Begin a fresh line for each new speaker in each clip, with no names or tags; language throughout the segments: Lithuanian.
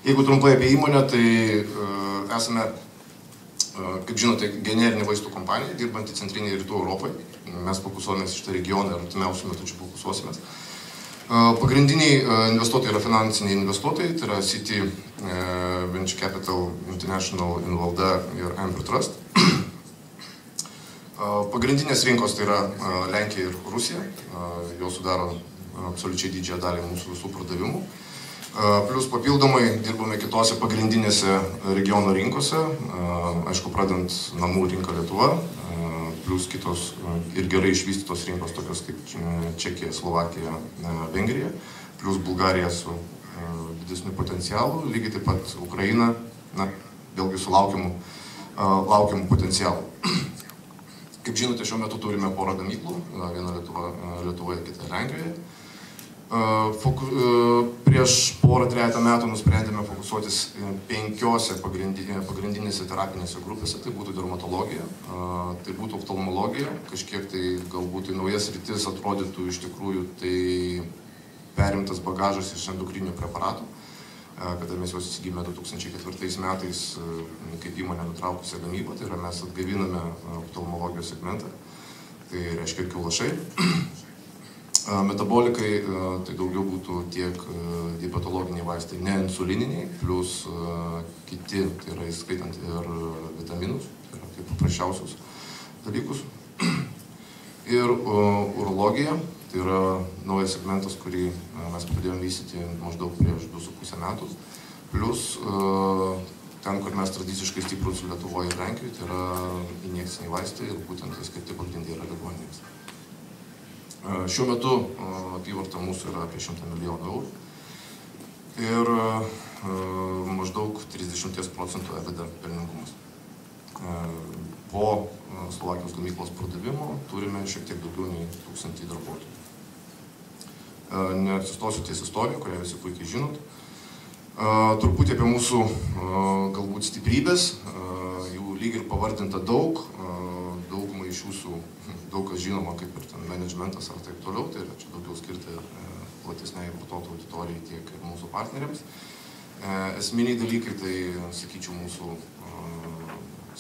Jeigu trumpai apie įmonę, tai esame, kaip žinote, generinė vaistų kompanija, dirbanti centrinėje ir rytų Europai. Mes fokusuojamės iš tą regioną ir artimiausių metų čia fokusuosimės. Pagrindiniai investuotojai yra finansiniai investuotojai, tai yra Citi, Venture Capital International, Invalda ir Amber Trust. Pagrindinės rinkos tai yra Lenkija ir Rusija, jos sudaro absoliučiai didžiąją dalį mūsų visų pardavimų. Plus papildomai dirbame kitose pagrindinėse regiono rinkose, aišku, pradant namų rinką Lietuva, plus kitos ir gerai išvystytos rinkos tokios kaip Čekija, Slovakija, Vengrija, plus Bulgarija su didesniu potencialu, lygiai taip pat Ukraina, vėlgi su laukiamu potencialu. Kaip žinote, šiuo metu turime porą gamyklų, vieną Lietuvoje, kitą Lenkijoje. Prieš porą-trejetą metų nusprendėme fokusuotis 5 pagrindinėse terapinėse grupėse, tai būtų dermatologija, tai būtų oftalmologija, kažkiek tai galbūt naujas sritis atrodytų iš tikrųjų tai perimtas bagažas iš endokrinių preparatų, kada mes juos įsigijome 2004 metais kaip įmonė nutraukusią gamybą, tai yra mes atgaiviname oftalmologijos segmentą, tai reiškia akių lašai. Metabolikai tai daugiau būtų tiek diabetologiniai vaistai, neinsulininiai, plus kiti, tai yra įskaitant ir vitaminus, tai yra kaip paprasčiausius dalykus. Ir urologija, tai yra naujas segmentas, kurį mes pradėjome vystyti maždaug prieš 2,5 metų. Plus ten, kur mes tradiciškai stiprus Lietuvoje ir Lenkijoje, tai yra injekciniai vaistai ir būtent tai skirti pagrindai yra ligoninėms. Šiuo metu apyvarta mūsų yra apie 100 milijonų eurų ir maždaug 30% EBITDA pelningumas. Po Slovakijos gamyklos pardavimo turime šiek tiek daugiau nei 1000 darbuotojų. Neatsistosiu ties istoriją, kurią visi puikiai žinot. Truputį apie mūsų galbūt stiprybės, jų lyg ir pavardinta daug, daugumai iš jūsų daug kas žinoma kaip ir ten managementas ar taip toliau, tai yra čia daugiau skirti platesniai vartotojų auditorijai tiek ir mūsų partneriams. Esminiai dalykai, tai sakyčiau, mūsų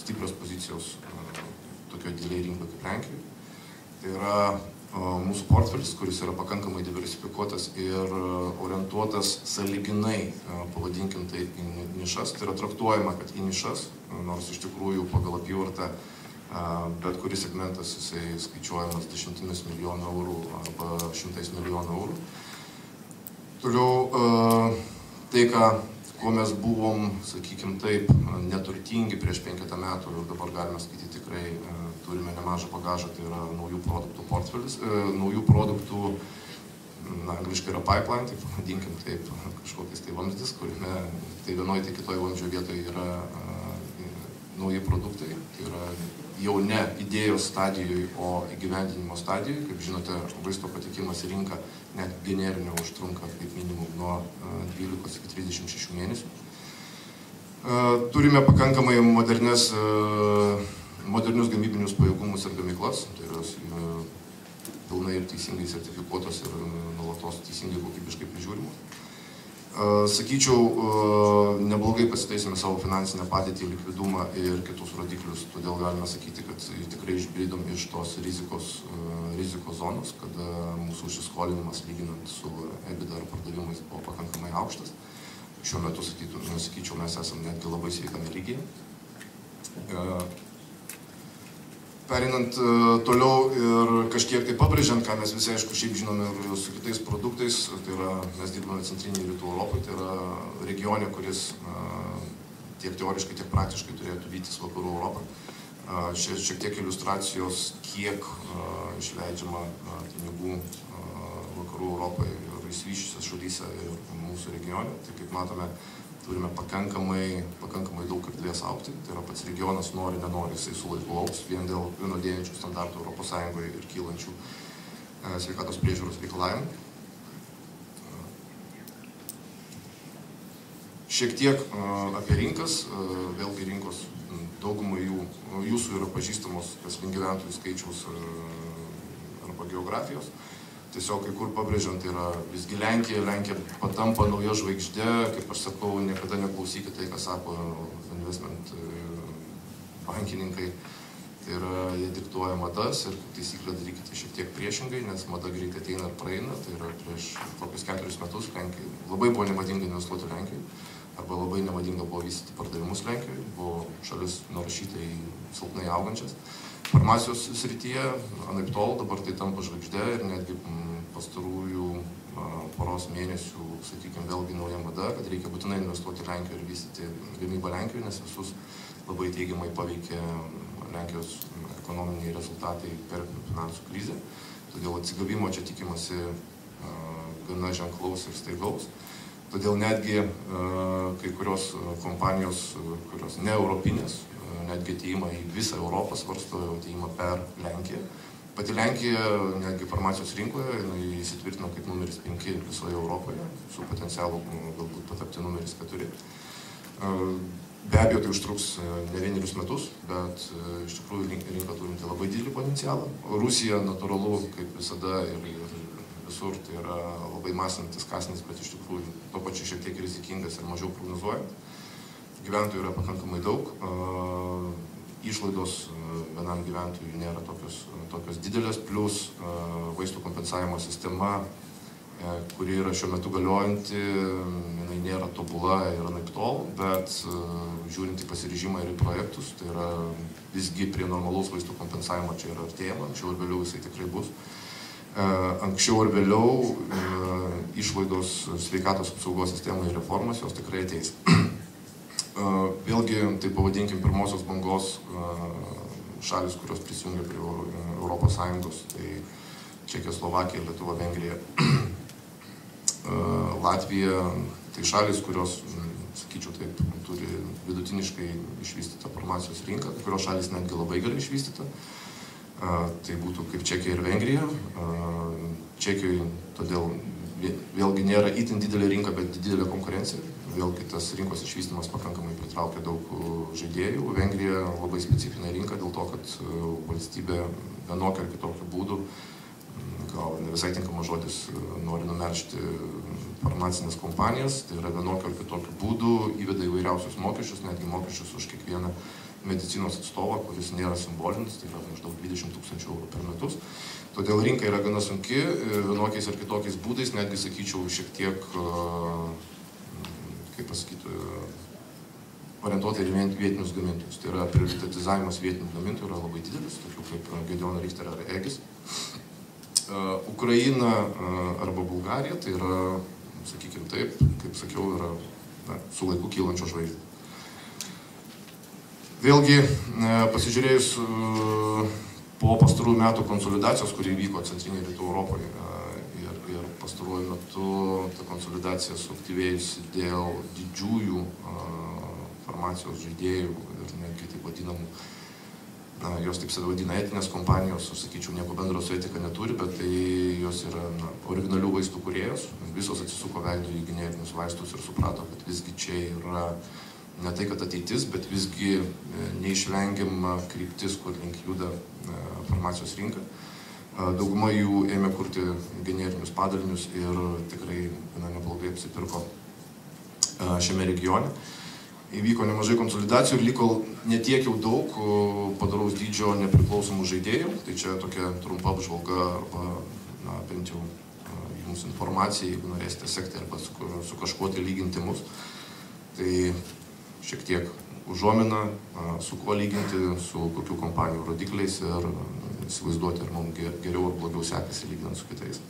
stiprios pozicijos tokio dideliai rinkoje kaip Lenkijoje. Tai yra mūsų portfelis, kuris yra pakankamai diversifikuotas ir orientuotas sąlyginai, pavadinkim tai, į nišas. Tai yra traktuojama, kad į nišas, nors iš tikrųjų pagal apyvartą bet kuris segmentas jisai skaičiuojamas 10 milijonų eurų arba 100 milijonų eurų. Toliau tai, kuo mes buvom, sakykim taip, neturtingi prieš 5 metų ir dabar galime skaityti tikrai turime nemažą bagažą, tai yra naujų produktų portfelis, naujų produktų, angliškai yra pipeline, tai pavadinkim taip, kažkokiais tai vamzdis, kuriame tai vienoje, tai kitoje vamzdžio vietoje yra nauji produktai, tai yra jau ne idėjos stadijoje, o įgyvendinimo stadijoje. Kaip žinote, vaisto patikimas į rinką net generinio užtrunka kaip minimum nuo 12 iki 36 mėnesių. Turime pakankamai modernius gamybinius pajėgumus ir gamyklas, tai yra pilnai ir teisingai sertifikuotos ir nuolatos teisingai kokybiškai prižiūrimos. Sakyčiau, neblogai pasitaisėme savo finansinę padėtį, likvidumą ir kitus rodiklius, todėl galime sakyti, kad tikrai išbridom iš tos rizikos zonos, kada mūsų įsiskolinimas lyginant su EBITDA ar pardavimais buvo pakankamai aukštas. Šiuo metu, sakyčiau, mes esame netgi labai sveikame lygyje. Perinant toliau ir kažkiek tai pabrėžiant, ką mes visi aišku šiaip žinome ir su kitais produktais, tai yra, mes dirbame centrinėje rytų Europoje, tai yra regione, kuris tiek teoriškai, tiek praktiškai turėtų vytis vakarų Europą. Šiek tiek iliustracijos, kiek išleidžiama pinigų vakarų Europoje ir išsivysčiusiose šalyse ir mūsų regione. Tai kaip matome, turime pakankamai daug erdvės augti, tai yra pats regionas nori, nenori, jisai su laiku augs, vien dėl vienodėjančių standartų Europos Sąjungoje ir kylančių sveikatos priežiūros reikalavimų. Šiek tiek apie rinkas, vėlgi rinkos daugumai jūsų yra pažįstamos, kas link gyventojų skaičiaus arba geografijos. tiesiog kai kur pabrėžiant, tai yra visgi Lenkija patampa nauja žvaigždė, kaip aš sakau, niekada neklausykite tai, ką sako investment bankininkai. Tai yra, jie diktuoja madas ir kaip taisyklė darykite šiek tiek priešingai, nes mada greitai ateina ir praeina. Tai yra prieš kokius 4 metus Lenkijai labai buvo nemadinga investuoti Lenkijai, arba labai nemadinga buvo vystyti pardavimus Lenkijoje, buvo šalis nurašyta į silpnai augančias. Farmacijos srityje, anaiptol, dabar tai tampa žvaigždė ir netgi pastarųjų poros mėnesių, sakykime, vėlgi nauja mada, kad reikia būtinai investuoti Lenkijoje ir vystyti gamybą Lenkijoje, nes visus labai teigiamai paveikė Lenkijos ekonominiai rezultatai per finansų krizę. Todėl atsigavimo čia tikimasi gana ženklaus ir staigaus. Todėl netgi kai kurios kompanijos, kurios ne europinės, netgi ateimą į visą Europą svarsto ateimą per Lenkiją. Pati Lenkija, netgi farmacijos rinkoje, įsitvirtino kaip numeris 5 visoje Europoje, su potencialu galbūt patapti numeris 4. Be abejo, tai užtruks ne vienerius metus, bet iš tikrųjų rinka turinti labai didelį potencialą. Rusija, natūralu, kaip visada ir visur, tai yra labai masinantis kąsnis, bet iš tikrųjų to pačiu šiek tiek rizikingas ir mažiau prognozuojant. Gyventojų yra pakankamai daug, išlaidos vienam gyventojui nėra tokios didelės, plus vaistų kompensavimo sistema, kuri yra šiuo metu galiojanti, jinai nėra tobula ir anaiptol, bet žiūrint į pasiryžimą ir į projektus, tai yra visgi prie normalaus vaistų kompensavimo čia yra artėjama, anksčiau ir vėliau jisai tikrai bus. Anksčiau ir vėliau išlaidos sveikatos apsaugos sistemoje reformos jos tikrai ateis. Vėlgi, tai pavadinkim pirmosios bangos šalis, kurios prisijungia prie Europos Sąjungos, tai Čekija, Slovakija, Lietuva, Vengrija, Latvija, tai šalis, kurios, sakyčiau taip, turi vidutiniškai išvystytą farmacijos rinką, kurios šalis netgi labai gerai išvystyta. Tai būtų kaip Čekija ir Vengrija. Čekijoje todėl vėlgi nėra itin didelė rinka, bet didelė konkurencija. Vėlgi tas rinkos išvystymas pakankamai pritraukia daug žaidėjų. Vengrija labai specifinė rinka dėl to, kad valstybė vienokio ar kitokio būdų, gal ne visai tinkamas žodis, nori numelžti farmacinės kompanijas, tai yra vienokio ar kitokio būdų, įveda įvairiausius mokesčius, netgi mokesčius už kiekvieną medicinos atstovą, kuris nėra simbolinis, tai yra maždaug 20 000 eurų per metus. Todėl rinka yra gana sunki, vienokiais ar kitokiais būdais, netgi sakyčiau šiek tiek, kaip pasakyti, orientuota ir vietinius gamintojus. Tai yra prioritetizavimas vietinių gamintojų yra labai didelis, tokių kaip Gedeon Richter ar Egis. Ukraina arba Bulgarija, tai yra, sakykime taip, kaip sakiau, yra su laiku kylančio žvaigždė. Vėlgi, pasižiūrėjus po pastarųjų metų konsolidacijos, kuri vyko Centrinėje Rytų Europoje ir pastaruoju metu ta konsolidacija suaktyvėjusi dėl didžiųjų farmacijos žaidėjų ir netgi taip vadinamų, jos taip save vadina etinės kompanijos, aš sakyčiau, nieko bendro su etika neturi, bet tai jos yra originalių vaistų kūrėjos, visos atsisuko veidu į generinius vaistus ir suprato, kad visgi čia yra ne tai, kad ateitis, bet visgi neišvengiama kryptis, kur link juda farmacijos rinka. Dauguma jų ėmė kurti generinius padalinius ir tikrai neblogai apsipirko šiame regione. Įvyko nemažai konsolidacijų ir liko netiek jau daug padaraus dydžio nepriklausomų žaidėjų. Tai čia tokia trumpa apžvalga arba bent jau jums informacija, jeigu norėsite sekti arba su kažkuo tai lyginti mus. Tai šiek tiek užuomina, su kuo lyginti, su kokių kompanijų rodikliais ir įsivaizduoti, ar mums geriau ar blogiau sekasi lyginant su kitais.